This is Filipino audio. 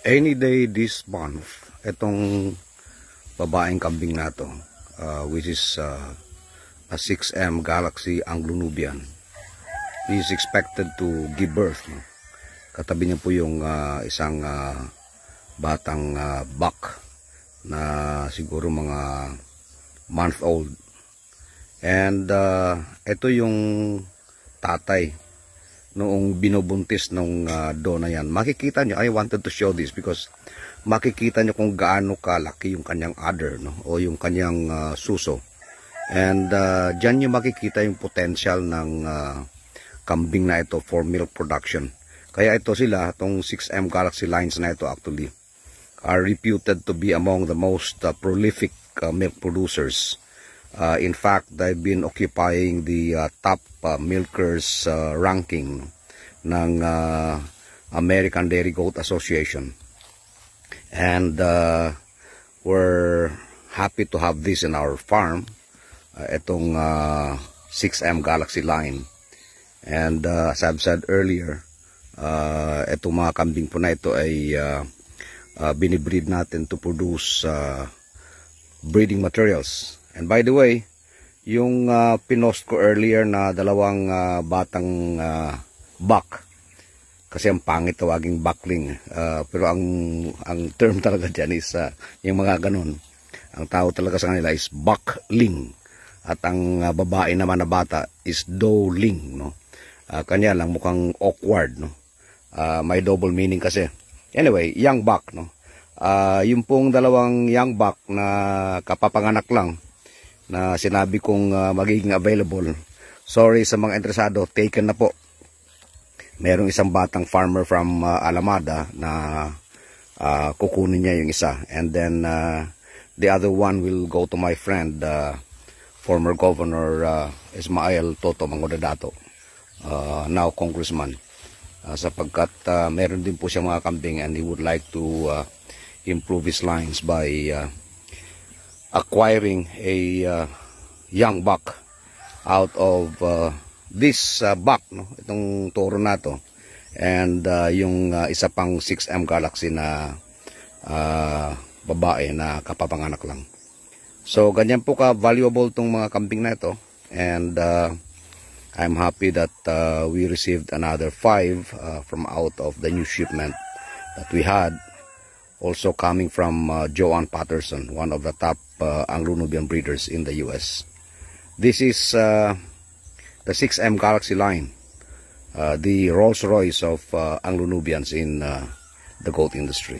Any day this month, itong babaeng kambing na to, which is a 6M Galaxy Anglo-Nubian, is expected to give birth. No? Katabi niya po yung isang batang buck na siguro mga month old. And ito yung tatay noong binubuntis nung do na yan. Makikita nyo, I wanted to show this because makikita nyo kung gaano kalaki yung kanyang udder, no? O yung kanyang suso. And dyan nyo makikita yung potential ng kambing na ito for milk production. Kaya ito sila, itong 6M Galaxy lines na ito actually, are reputed to be among the most prolific milk producers. In fact, they've been occupying the top milkers ranking ng American Dairy Goat Association. And we're happy to have this in our farm, itong 6M Galaxy line. And as I've said earlier, itong mga kambing po na ito ay binibreed natin to produce breeding materials. And by the way, yung pinost ko earlier na dalawang batang buck, kasi ang pangit tawaging buckling, pero ang term talaga dyan is yung mga ganun. Ang tawag talaga sa kanila is buckling, at ang babae naman na bata is doeling, no? Kanya lang mukhang awkward, no? May double meaning kasi. Anyway, young buck, no? Yung pong dalawang young buck na kapapanganak lang na sinabi kong magiging available, sorry sa mga interesado, taken na po. Merong isang batang farmer from Alamada na kukunin niya yung isa, and then the other one will go to my friend, former Governor Ismael Toto Mangudadato, now Congressman, sapagkat meron din po siyang mga kambing and he would like to improve his lines by acquiring a young buck out of this buck, no? Itong toro na to, and yung isa pang 6M Galaxy na babae na kapapanganak lang. So ganyan po ka valuable tong mga kambing na ito, and I'm happy that we received another 5 from out of the new shipment that we had, also coming from Joanne Patterson, one of the top Anglo-Nubian breeders in the US. This is the 6M Galaxy line, the Rolls-Royce of Anglo-Nubians in the goat industry.